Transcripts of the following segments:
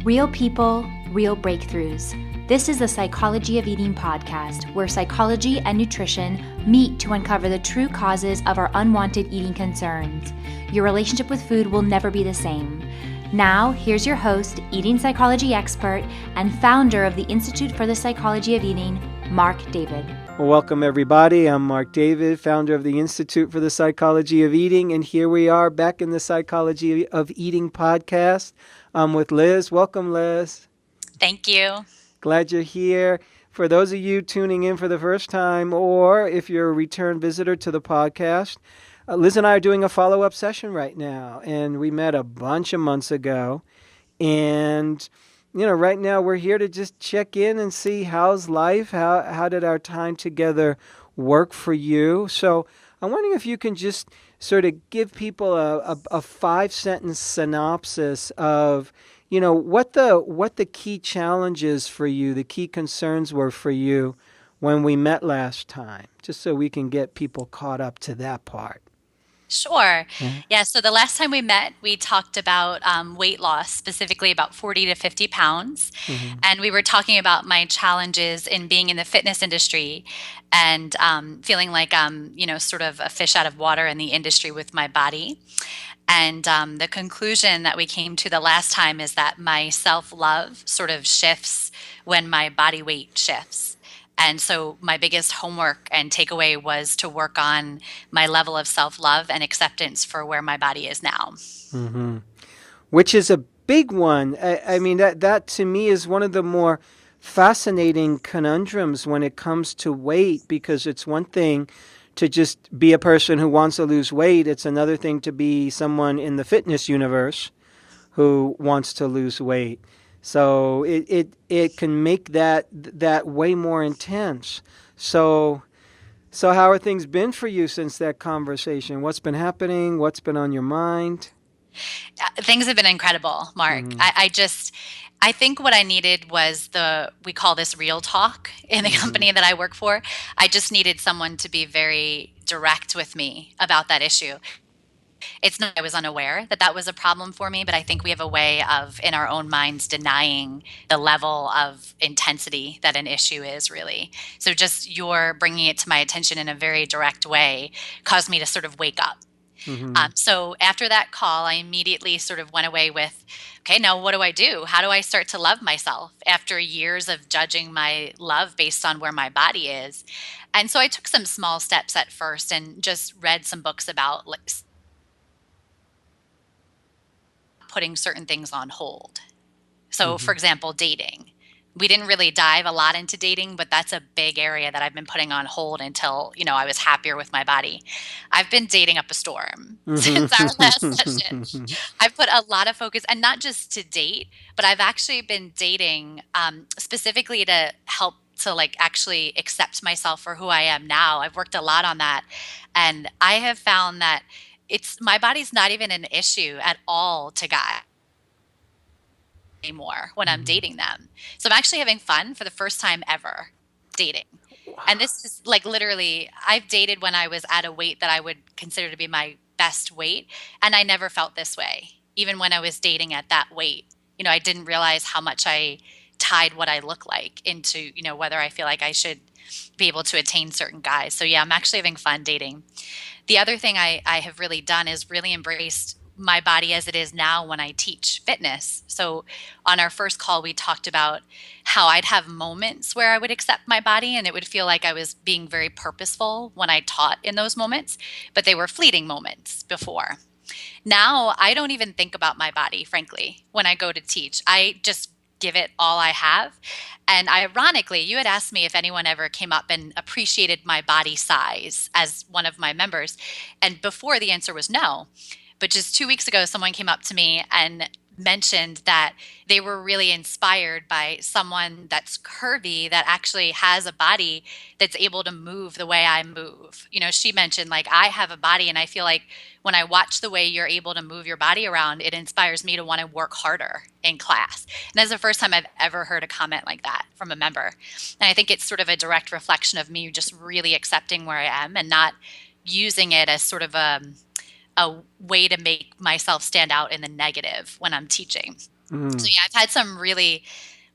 Real people, real breakthroughs. This is the Psychology of Eating podcast, where psychology and nutrition meet to uncover the true causes of our unwanted eating concerns. Your relationship with food will never be the same. Now, here's your host, eating psychology expert, and founder of the Institute for the Psychology of Eating, Marc David. Welcome, everybody. I'm Marc David, founder of the Institute for the Psychology of Eating, and here we are back in the Psychology of Eating podcast. I'm with Liz. Welcome, Liz. Thank you. Glad you're here. For those of you tuning in for the first time, or if you're a return visitor to the podcast, Liz and I are doing a follow-up session right now, and we met a bunch of months ago, and right now we're here to just check in and see how's life, how did our time together work for you. So I'm wondering if you can just sort of give people a 5-sentence synopsis of, what the key challenges for you, the key concerns were for you when we met last time, just so we can get people caught up to that part. Sure. Yeah. So the last time we met, we talked about weight loss, specifically about 40 to 50 pounds. Mm-hmm. And we were talking about my challenges in being in the fitness industry and feeling like I'm, sort of a fish out of water in the industry with my body. And the conclusion that we came to the last time is that my self-love sort of shifts when my body weight shifts. And so my biggest homework and takeaway was to work on my level of self-love and acceptance for where my body is now. Mm-hmm. Which is a big one. I mean, that to me is one of the more fascinating conundrums when it comes to weight, because it's one thing to just be a person who wants to lose weight. It's another thing to be someone in the fitness universe who wants to lose weight. So it can make that way more intense. So how are things been for you since that conversation? What's been happening? What's been on your mind? Things have been incredible, Mark. Mm-hmm. I think what I needed was we call this real talk in the company that I work for. I just needed someone to be very direct with me about that issue. It's not I was unaware that was a problem for me, but I think we have a way of, in our own minds, denying the level of intensity that an issue is really. So just your bringing it to my attention in a very direct way caused me to sort of wake up. Mm-hmm. So after that call, I immediately sort of went away with, okay, now what do I do? How do I start to love myself after years of judging my love based on where my body is? And so I took some small steps at first and just read some books about putting certain things on hold. So, for example, dating. We didn't really dive a lot into dating, but that's a big area that I've been putting on hold until, I was happier with my body. I've been dating up a storm since our last session. I've put a lot of focus, and not just to date, but I've actually been dating specifically to help to actually accept myself for who I am now. I've worked a lot on that. And I have found that my body's not even an issue at all to guys anymore when I'm dating them. So I'm actually having fun for the first time ever dating. Wow. And this is literally, I've dated when I was at a weight that I would consider to be my best weight. And I never felt this way, even when I was dating at that weight. I didn't realize how much I tied what I look like into, whether I feel like I should be able to attain certain guys. So yeah, I'm actually having fun dating. The other thing I have really done is really embraced my body as it is now when I teach fitness. So on our first call, we talked about how I'd have moments where I would accept my body, and it would feel like I was being very purposeful when I taught in those moments, but they were fleeting moments before. Now, I don't even think about my body, frankly, when I go to teach. I just give it all I have. And ironically, you had asked me if anyone ever came up and appreciated my body size as one of my members. And before, the answer was no. But just 2 weeks ago, someone came up to me and mentioned that they were really inspired by someone that's curvy that actually has a body that's able to move the way I move. She mentioned I have a body, and I feel like when I watch the way you're able to move your body around, it inspires me to want to work harder in class. And that's the first time I've ever heard a comment like that from a member. And I think it's sort of a direct reflection of me just really accepting where I am and not using it as sort of a way to make myself stand out in the negative when I'm teaching. Mm. So yeah, I've had some really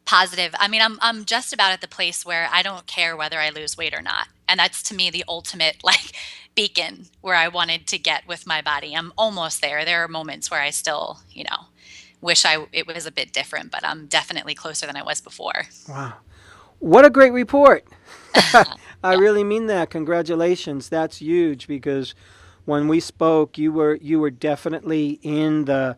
positive. I mean, I'm just about at the place where I don't care whether I lose weight or not. And that's to me the ultimate like beacon where I wanted to get with my body. I'm almost there. There are moments where I still, wish it was a bit different, but I'm definitely closer than I was before. Wow. What a great report. I Yeah. really mean that. Congratulations. That's huge because when we spoke, you were definitely in the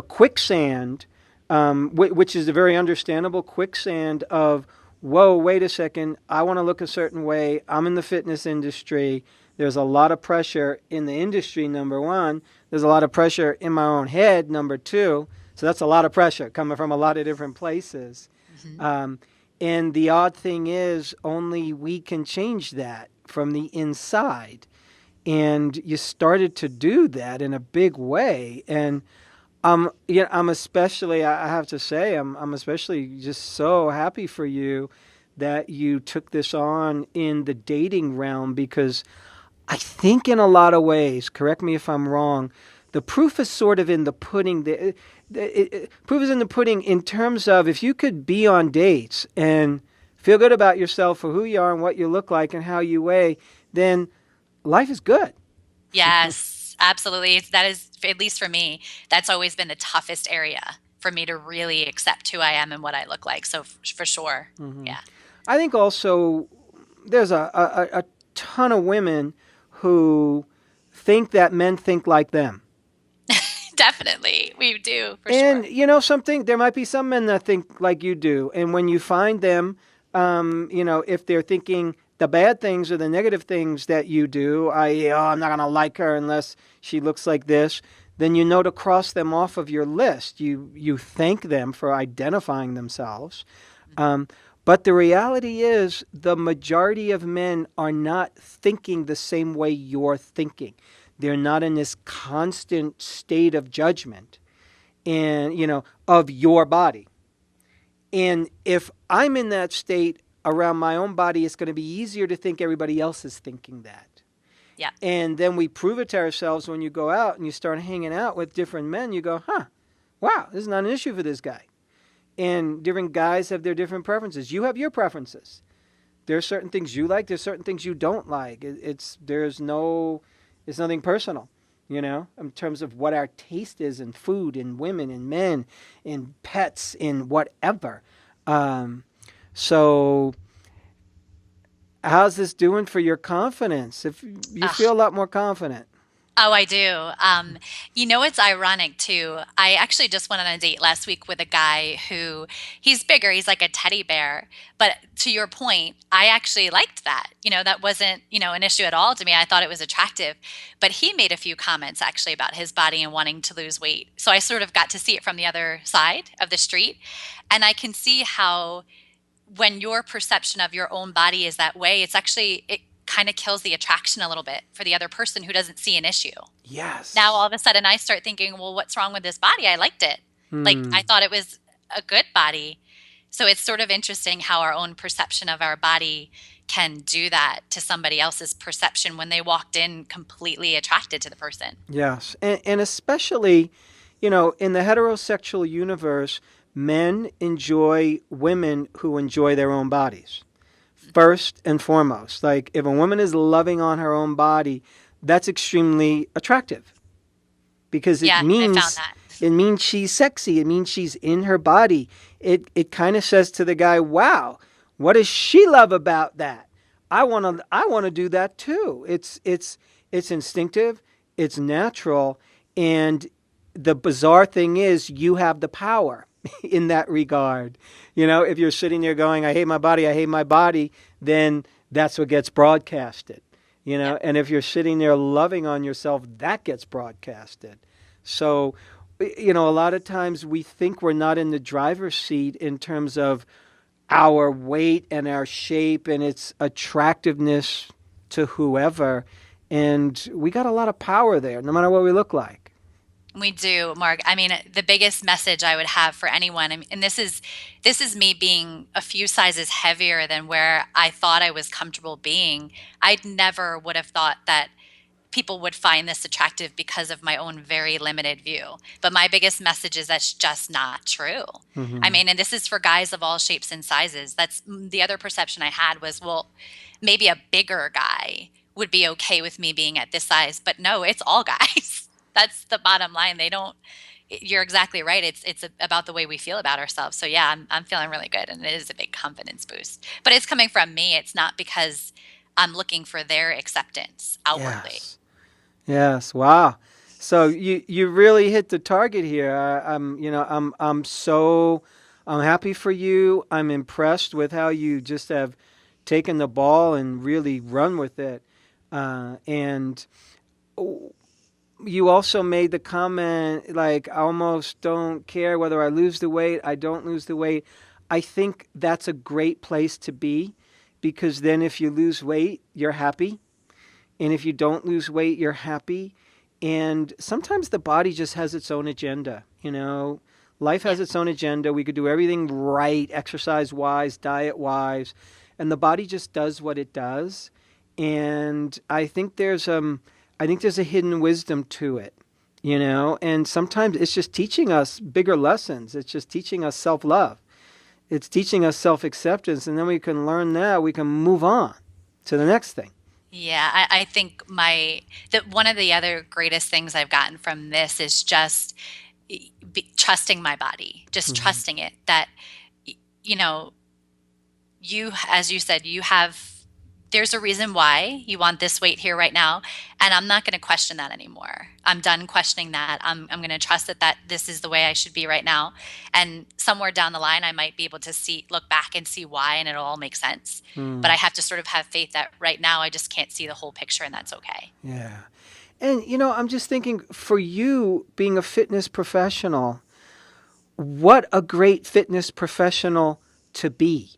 quicksand, which is a very understandable quicksand of, whoa, wait a second, I want to look a certain way. I'm in the fitness industry. There's a lot of pressure in the industry, number one. There's a lot of pressure in my own head, number two. So that's a lot of pressure coming from a lot of different places. Hmm. Um, and the odd thing is, only we can change that from the inside. And you started to do that in a big way. And I'm especially, I have to say, I'm especially just so happy for you that you took this on in the dating realm because I think in a lot of ways, correct me if I'm wrong, the proof is sort of in the pudding. Proof is in the pudding in terms of if you could be on dates and feel good about yourself for who you are and what you look like and how you weigh, then life is good. Yes, absolutely. That is, at least for me, that's always been the toughest area for me to really accept who I am and what I look like. So for sure. Hmm. Yeah. I think also there's a ton of women who think that men think like them. Definitely. We do for And sure. you know something, there might be some men that think like you do. And when you find them, if they're thinking the bad things or the negative things that you do, i.e., oh, I'm not gonna like her unless she looks like this, then you know to cross them off of your list. You thank them for identifying themselves. Um, but the reality is, the majority of men are not thinking the same way you're thinking. They're not in this constant state of judgment and of your body. And if I'm in that state around my own body, it's going to be easier to think everybody else is thinking that. Yeah. And then we prove it to ourselves when you go out and you start hanging out with different men. You go, huh, wow, this is not an issue for this guy. And different guys have their different preferences. You have your preferences. There are certain things you like. There's certain things you don't like. It's nothing personal, in terms of what our taste is in food, in women, in men, in pets, in whatever. Um, so, how's this doing for your confidence? If you feel a lot more confident. Oh, I do. It's ironic too. I actually just went on a date last week with a guy who he's bigger. He's like a teddy bear. But to your point, I actually liked that. That wasn't, an issue at all to me. I thought it was attractive. But he made a few comments actually about his body and wanting to lose weight. So I sort of got to see it from the other side of the street. And I can see how when your perception of your own body is that way, it kind of kills the attraction a little bit for the other person who doesn't see an issue. Now all Yes. of a sudden I start thinking, well, what's wrong with this body? I liked it. Like I Hmm. thought it was a good body. So it's sort of interesting how our own perception of our body can do that to somebody else's perception when they walked in completely attracted to the person. Yes. And especially, in the heterosexual universe, men enjoy women who enjoy their own bodies. First and foremost. Like if a woman is loving on her own body, that's extremely attractive because it Yeah, I found means that. it means she's sexy. It means she's in her body. It kind of says to the guy, "Wow, what does she love about that? I want to do that too." It's instinctive, it's natural, and the bizarre thing is you have the power in that regard. If you're sitting there going, I hate my body, then that's what gets broadcasted. Yep. And if you're sitting there loving on yourself, that gets broadcasted. So, a lot of times we think we're not in the driver's seat in terms of our weight and our shape and its attractiveness to whoever. And we got a lot of power there, no matter what we look like. We do, Mark. I mean, the biggest message I would have for anyone, and this is me being a few sizes heavier than where I thought I was comfortable being. I never would have thought that people would find this attractive because of my own very limited view. But my biggest message is that's just not true. I Mm-hmm. mean, and this is for guys of all shapes and sizes. That's the other perception I had was, well, maybe a bigger guy would be okay with me being at this size, but no, it's all guys. That's the bottom line. They don't, you're exactly right. It's about the way we feel about ourselves. So yeah, I'm feeling really good, and it is a big confidence boost. But it's coming from me. It's not because I'm looking for their acceptance outwardly. Yes. Yes. Wow. So you really hit the target here. I'm happy for you. I'm impressed with how you just have taken the ball and really run with it. And you also made the comment like, I almost don't care whether I lose the weight, I don't lose the weight. I think that's a great place to be, because then if you lose weight, you're happy. And if you don't lose weight, you're happy. And sometimes the body just has its own agenda. Life Yeah. has its own agenda. We could do everything right, exercise wise, diet wise, and the body just does what it does. And I think there's a hidden wisdom to it. And sometimes it's just teaching us bigger lessons. It's just teaching us self-love. It's teaching us self-acceptance, and then we can learn that we can move on to the next thing. Yeah, I think that one of the other greatest things I've gotten from this is just trusting my body, just Mm-hmm. trusting it that, you know, as you said, there's a reason why you want this weight here right now. And I'm not going to question that anymore. I'm done questioning that. I'm going to trust that this is the way I should be right now. And somewhere down the line, I might be able to look back and see why, and it'll all make sense. But Mm, I have to sort of have faith that right now I just can't see the whole picture, and that's okay. yeah. And, I'm just thinking, for you being a fitness professional, what a great fitness professional to be,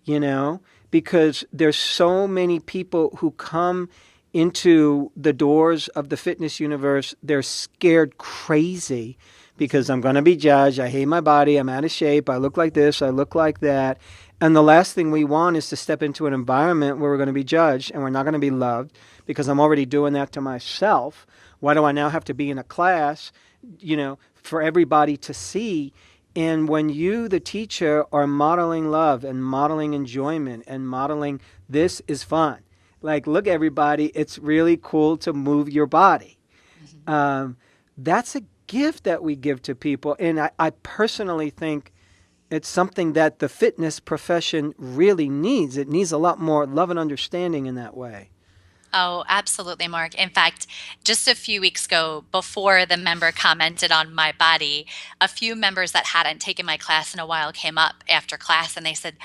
you know, because there's so many people who come into the doors of the fitness universe. They're scared crazy because I'm going to be judged. I hate my body. I'm out of shape. I look like this. I look like that. And the last thing we want is to step into an environment where we're going to be judged and we're not going to be loved, because I'm already doing that to myself. Why do I now have to be in a class, for everybody to see? And when you, the teacher, are modeling love and modeling enjoyment and modeling this is fun, like, look, everybody, it's really cool to move your body. Mhm. That's a gift that we give to people. And I personally think it's something that the fitness profession really needs. It needs a lot more love and understanding in that way. Oh, absolutely, Mark. In fact, just a few weeks ago, before the member commented on my body, a few members that hadn't taken my class in a while came up after class and they said,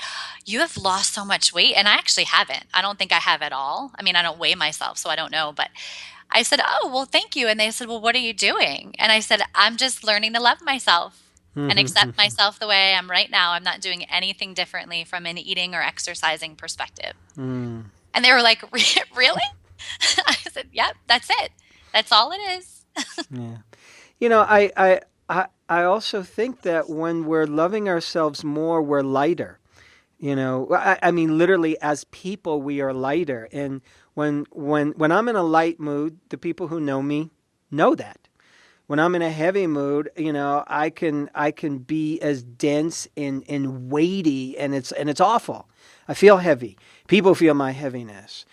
"You have lost so much weight." And I actually haven't. I don't think I have at all. I mean, I don't weigh myself, so I don't know. But I said, "Oh, well, thank you." And they said, "Well, what are you doing?" And I said, "I'm just learning to love myself and accept myself the way I am right now. I'm not doing anything differently from an eating or exercising perspective." Mm, And they were like, "Really?" I said, "Yep, that's it. That's all it is." yeah. I also think that when we're loving ourselves more, we're lighter. I mean, literally, as people, we are lighter. And when I'm in a light mood, the people who know me know that. When I'm in a heavy mood, I can be as dense and weighty, and it's awful. I feel heavy. People feel my heaviness.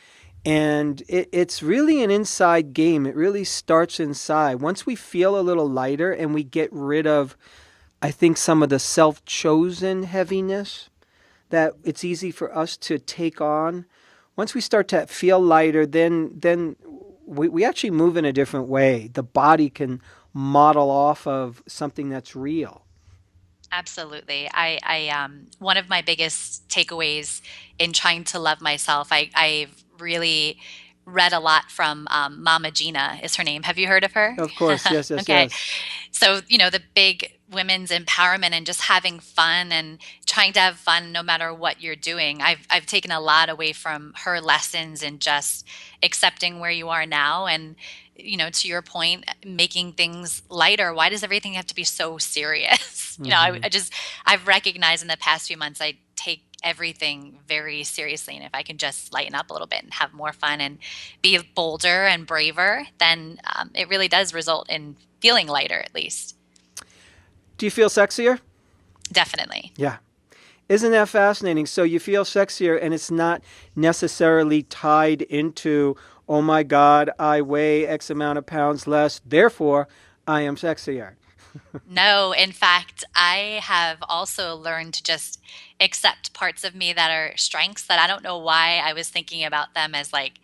And it's really an inside game. It really starts inside. Once we feel a little lighter and we get rid of, I think, some of the self-chosen heaviness that it's easy for us to take on. Once we start to feel lighter, then we actually move in a different way. The body can model off of something that's real. Absolutely. One of my biggest takeaways in trying to love myself, I've really read a lot from Mama Gina is her name. Have you heard of her? Of course, yes, yes, Okay. yes. So, the big women's empowerment and just having fun and trying to have fun no matter what you're doing. I've taken a lot away from her lessons and just accepting where you are now and to your point, making things lighter. Why does everything have to be so serious? Hmm. I've recognized in the past few months I take everything very seriously. And if I can just lighten up a little bit and have more fun and be bolder and braver, then it really does result in feeling lighter, at least. Do you feel sexier? Definitely. Yeah. Isn't that fascinating? So you feel sexier, and it's not necessarily tied into, oh my God, I weigh X amount of pounds less, therefore I am sexier. No, in fact, I have also learned to just accept parts of me that are strengths that I don't know why I was thinking about them as like,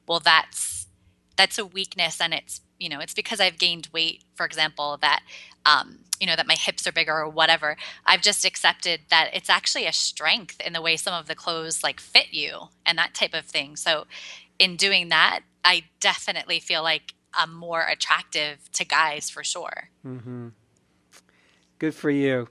well, that's a weakness, and it's because I've gained weight, for example, that that my hips are bigger or whatever. I've just accepted that it's actually a strength in the way some of the clothes like fit you and that type of thing. So in doing that, I definitely feel like I'm more attractive to guys for sure. Mm-hmm. Good for you.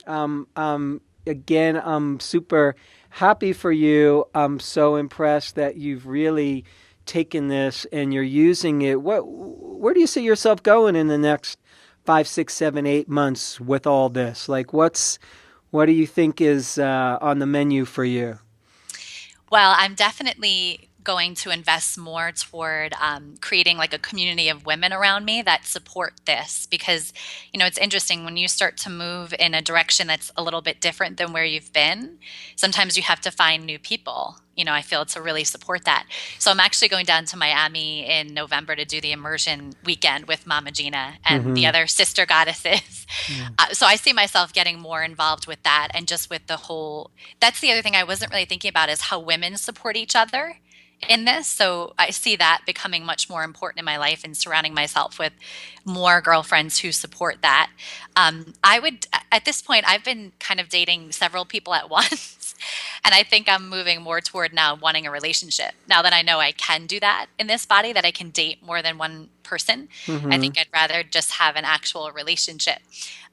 Again, I'm super happy for you. I'm so impressed that you've really taken this and you're using it. Where do you see yourself going in the next 5, 6, 7, 8 months with all this? Like, what do you think is on the menu for you? Well, I'm definitely going to invest more toward creating like a community of women around me that support this because, it's interesting when you start to move in a direction that's a little bit different than where you've been. Sometimes you have to find new people, I feel, to really support that. So I'm actually going down to Miami in November to do the immersion weekend with Mama Gina and the other sister goddesses. So I see myself getting more involved with that and just with the whole, that's the other thing I wasn't really thinking about is how women support each other in this. So I see that becoming much more important in my life and surrounding myself with more girlfriends who support that. At this point, I've been kind of dating several people at once. And I think I'm moving more toward now wanting a relationship. Now that I know I can do that in this body, that I can date more than one person, I think I'd rather just have an actual relationship.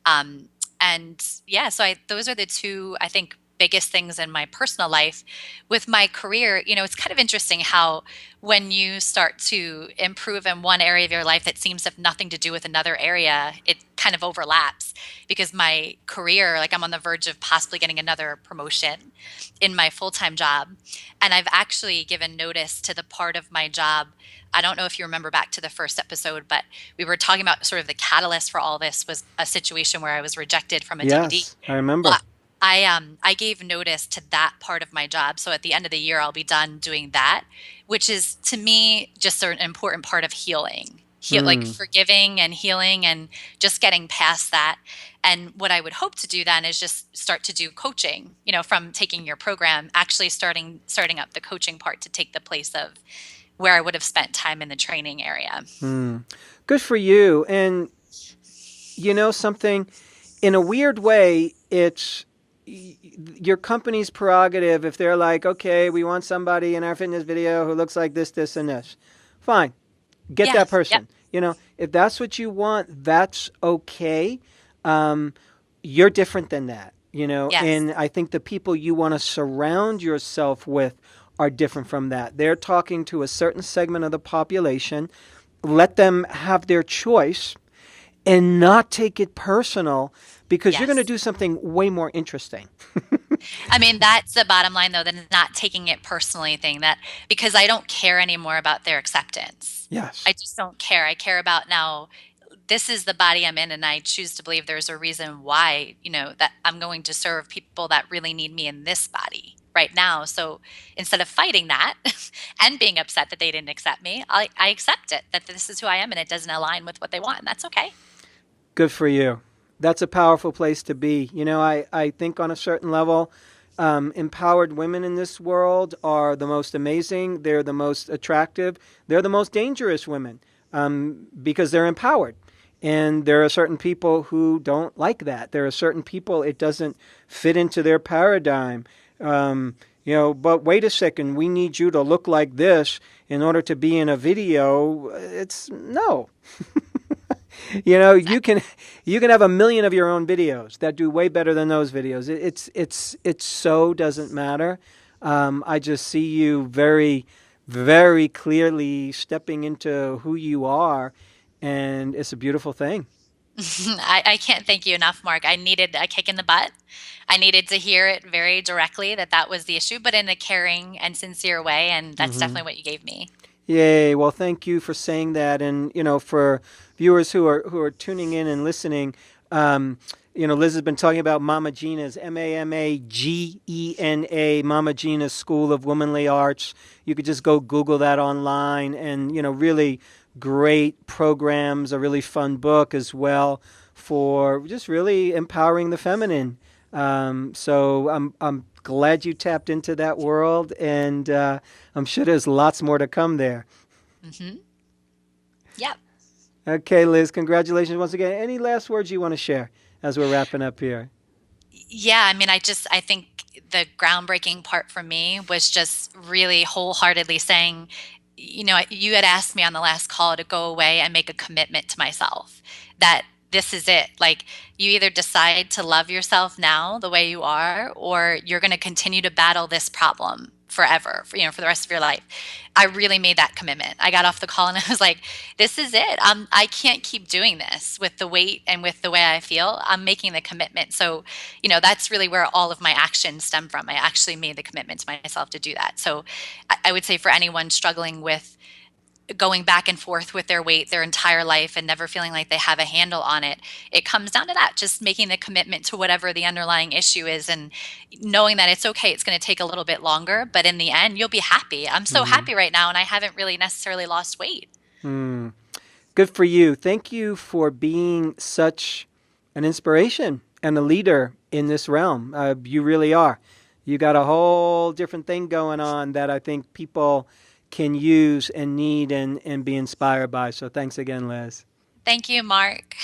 And yeah, so those are the two, I think, biggest things in my personal life. With my career, it's kind of interesting how when you start to improve in one area of your life that seems to have nothing to do with another area, it kind of overlaps because my career, like I'm on the verge of possibly getting another promotion in my full-time job. And I've actually given notice to the part of my job. I don't know if you remember back to the first episode, but we were talking about sort of the catalyst for all this was a situation where I was rejected from a DVD. Yes, I remember. Well, I gave notice to that part of my job. So at the end of the year, I'll be done doing that, which is to me just an important part of healing, like forgiving and healing and just getting past that. And what I would hope to do then is just start to do coaching, from taking your program, actually starting up the coaching part to take the place of where I would have spent time in the training area. Good for you. And something, in a weird way, it's your company's prerogative. If they're like, okay, we want somebody in our fitness video who looks like this, this, and this, fine, get that person. Yep. If that's what you want, that's okay. You're different than that, Yes. and I think the people you want to surround yourself with are different from that. They're talking to a certain segment of the population. Let them have their choice and not take it personal because you're going to do something way more interesting. I mean, that's the bottom line, though, than not taking it personally thing that because I don't care anymore about their acceptance. Yes. I just don't care. I care about now, this is the body I'm in, and I choose to believe there's a reason why, that I'm going to serve people that really need me in this body right now. So instead of fighting that and being upset that they didn't accept me, I accept it, that this is who I am and it doesn't align with what they want. And that's okay. Good for you. That's a powerful place to be. I think on a certain level, empowered women in this world are the most amazing. They're the most attractive. They're the most dangerous women because they're empowered. And there are certain people who don't like that. There are certain people it doesn't fit into their paradigm. But wait a second, we need you to look like this in order to be in a video. It's no. You can have 1 million of your own videos that do way better than those videos. It so doesn't matter. I just see you very, very clearly stepping into who you are, and it's a beautiful thing. I can't thank you enough, Mark. I needed a kick in the butt. I needed to hear it very directly that that was the issue, but in a caring and sincere way. And that's Hmm. definitely what you gave me. Yay. Well, thank you for saying that. And, for viewers who are tuning in and listening, Liz has been talking about Mama Gina's MAMAGENA, Mama Gina's School of Womanly Arts. You could just go Google that online, and, really great programs, a really fun book as well for just really empowering the feminine. So I'm glad you tapped into that world, and I'm sure there's lots more to come there. Hmm. Yep. Okay, Liz, congratulations once again. Any last words you want to share as we're wrapping up here? Yeah, I mean, I think the groundbreaking part for me was just really wholeheartedly saying, you had asked me on the last call to go away and make a commitment to myself that this is it. Like, you either decide to love yourself now the way you are, or you're going to continue to battle this problem forever, for the rest of your life. I really made that commitment. I got off the call and I was like, this is it. I can't keep doing this with the weight and with the way I feel. I'm making the commitment. So, that's really where all of my actions stem from. I actually made the commitment to myself to do that. So I would say for anyone struggling with going back and forth with their weight their entire life and never feeling like they have a handle on it, it comes down to that, just making the commitment to whatever the underlying issue is and knowing that it's okay, it's going to take a little bit longer, but in the end you'll be happy. I'm so Mm-hmm. happy right now and I haven't really necessarily lost weight. Mm. Good for you. Thank you for being such an inspiration and a leader in this realm. You really are. You got a whole different thing going on that I think people can use and need and be inspired by. So thanks again, Liz. Thank you, Mark.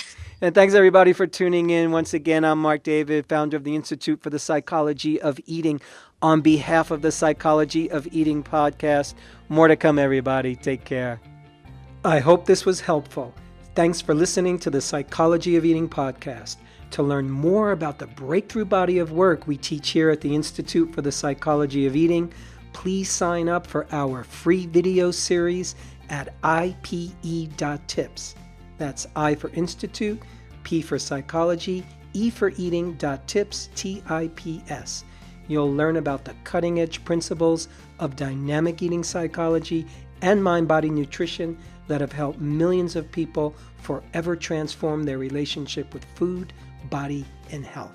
And thanks everybody for tuning in. Once again, I'm Marc David, founder of the Institute for the Psychology of Eating. On behalf of the Psychology of Eating podcast, more to come, everybody. Take care. I hope this was helpful. Thanks for listening to the Psychology of Eating podcast. To learn more about the breakthrough body of work we teach here at the Institute for the Psychology of Eating, please sign up for our free video series at ipe.tips. That's I for Institute, P for Psychology, E for Eating.tips, TIPS. You'll learn about the cutting-edge principles of dynamic eating psychology and mind-body nutrition that have helped millions of people forever transform their relationship with food, body, and health.